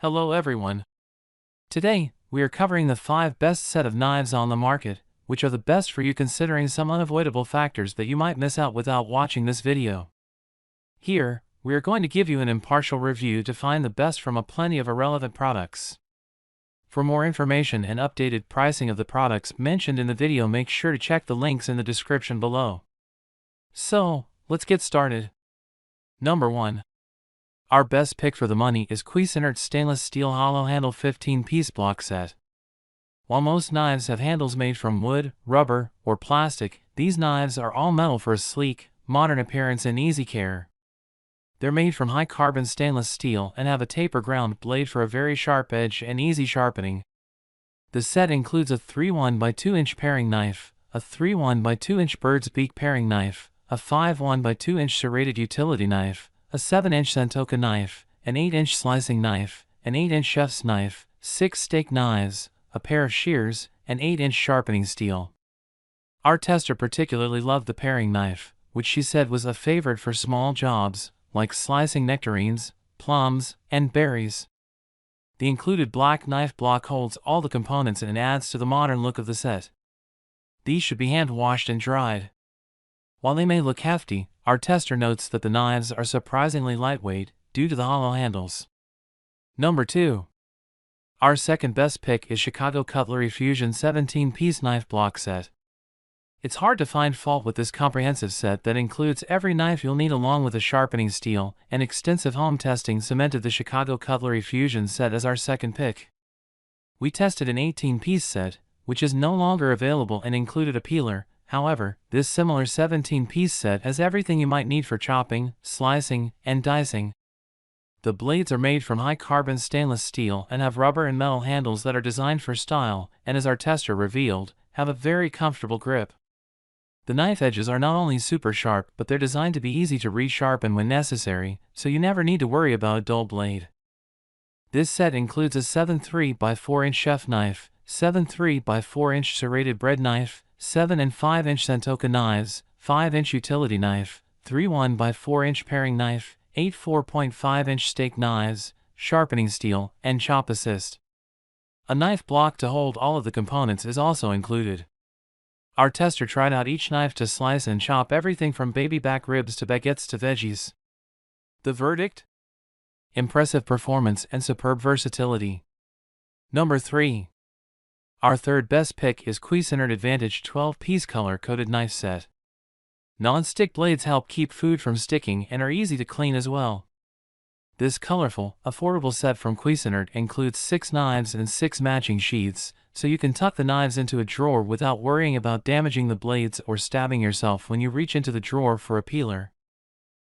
Hello everyone. Today, we are covering the 5 best set of knives on the market, which are the best for you considering some unavoidable factors that you might miss out without watching this video. Here, we are going to give you an impartial review to find the best from a plenty of irrelevant products. For more information and updated pricing of the products mentioned in the video, make sure to check the links in the description below. So, let's get started. Number 1. Our best pick for the money is Cuisinart stainless steel hollow handle 15-piece block set. While most knives have handles made from wood, rubber, or plastic, these knives are all metal for a sleek, modern appearance and easy care. They're made from high-carbon stainless steel and have a taper-ground blade for a very sharp edge and easy sharpening. The set includes a 3-1 by 2-inch paring knife, a 3-1 by 2-inch bird's beak paring knife, a 5-1 by 2-inch serrated utility knife, a 7-inch Santoka knife, an 8-inch slicing knife, an 8-inch chef's knife, 6 steak knives, a pair of shears, and 8-inch sharpening steel. Our tester particularly loved the paring knife, which she said was a favorite for small jobs, like slicing nectarines, plums, and berries. The included black knife block holds all the components and adds to the modern look of the set. These should be hand-washed and dried. While they may look hefty, our tester notes that the knives are surprisingly lightweight due to the hollow handles. Number 2. Our second best pick is Chicago Cutlery Fusion 17-piece knife block set. It's hard to find fault with this comprehensive set that includes every knife you'll need along with a sharpening steel, and extensive home testing cemented the Chicago Cutlery Fusion set as our second pick. We tested an 18-piece set, which is no longer available and included a peeler. However, this similar 17-piece set has everything you might need for chopping, slicing, and dicing. The blades are made from high-carbon stainless steel and have rubber and metal handles that are designed for style and, as our tester revealed, have a very comfortable grip. The knife edges are not only super sharp, but they're designed to be easy to resharpen when necessary, so you never need to worry about a dull blade. This set includes a 7.3 by 4-inch chef knife, 7.3 by 4-inch serrated bread knife, 7 and 5-inch Santoka knives, 5-inch utility knife, 3-1 by 4-inch paring knife, 8 4.5-inch steak knives, sharpening steel, and chop assist. A knife block to hold all of the components is also included. Our tester tried out each knife to slice and chop everything from baby back ribs to baguettes to veggies. The verdict? Impressive performance and superb versatility. Number 3. Our third best pick is Cuisinart Advantage 12-piece color-coded knife set. Non-stick blades help keep food from sticking and are easy to clean as well. This colorful, affordable set from Cuisinart includes 6 knives and 6 matching sheaths, so you can tuck the knives into a drawer without worrying about damaging the blades or stabbing yourself when you reach into the drawer for a peeler.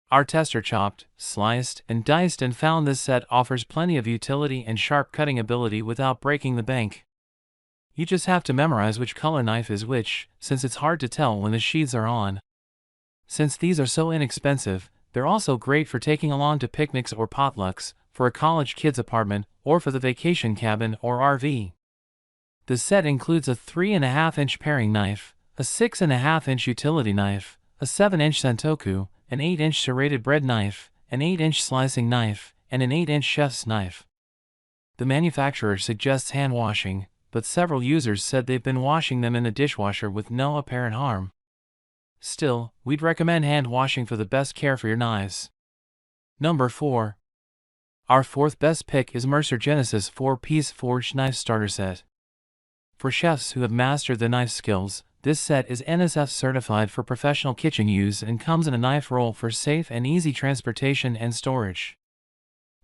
Our tester chopped, sliced, and diced and found this set offers plenty of utility and sharp cutting ability without breaking the bank. You just have to memorize which color knife is which, since it's hard to tell when the sheaths are on. Since these are so inexpensive, they're also great for taking along to picnics or potlucks, for a college kid's apartment, or for the vacation cabin or RV. The set includes a 3.5-inch paring knife, a 6.5-inch utility knife, a 7-inch Santoku, an 8-inch serrated bread knife, an 8-inch slicing knife, and an 8-inch chef's knife. The manufacturer suggests hand washing, but several users said they've been washing them in the dishwasher with no apparent harm. Still, we'd recommend hand washing for the best care for your knives. Number 4. Our fourth best pick is Mercer Genesis 4-piece forged knife starter set. For chefs who have mastered the knife skills, this set is NSF certified for professional kitchen use and comes in a knife roll for safe and easy transportation and storage.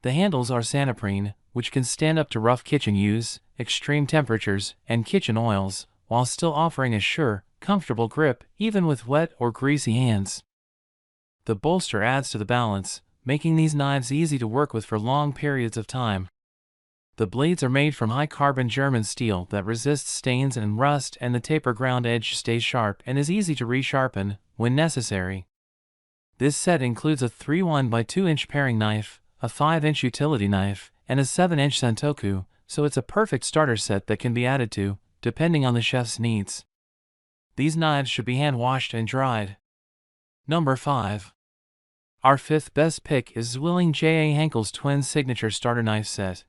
The handles are Sanaprine, which can stand up to rough kitchen use, extreme temperatures, and kitchen oils, while still offering a sure, comfortable grip even with wet or greasy hands. The bolster adds to the balance, making these knives easy to work with for long periods of time. The blades are made from high-carbon German steel that resists stains and rust, and the taper-ground edge stays sharp and is easy to resharpen when necessary. This set includes a 3-1 by 2-inch paring knife, a 5-inch utility knife, and a 7-inch Santoku, so it's a perfect starter set that can be added to, depending on the chef's needs. These knives should be hand-washed and dried. Number 5. Our fifth best pick is ZWILLING J.A. Henkel's Twin Signature Starter Knife Set.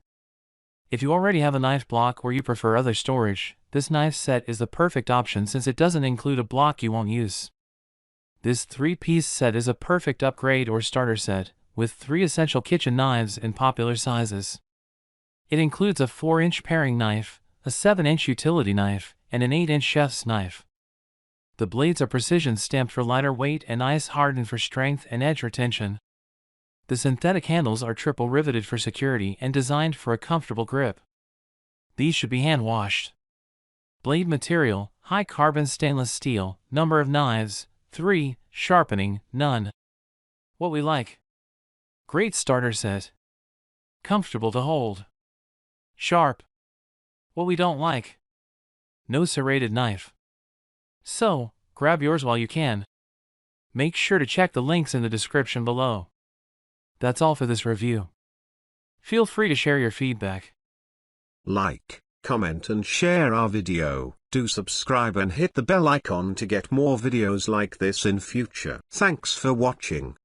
If you already have a knife block or you prefer other storage, this knife set is the perfect option since it doesn't include a block you won't use. This 3-piece set is a perfect upgrade or starter set, with 3 essential kitchen knives in popular sizes. It includes a 4-inch paring knife, a 7-inch utility knife, and an 8-inch chef's knife. The blades are precision stamped for lighter weight and ice hardened for strength and edge retention. The synthetic handles are triple riveted for security and designed for a comfortable grip. These should be hand washed. Blade material, high carbon stainless steel. Number of knives, 3. Sharpening, none. What we like. Great starter set. Comfortable to hold. Sharp. What we don't like. No serrated knife. So, grab yours while you can. Make sure to check the links in the description below. That's all for this review. Feel free to share your feedback. Like, comment and share our video. Do subscribe and hit the bell icon to get more videos like this in future. Thanks for watching.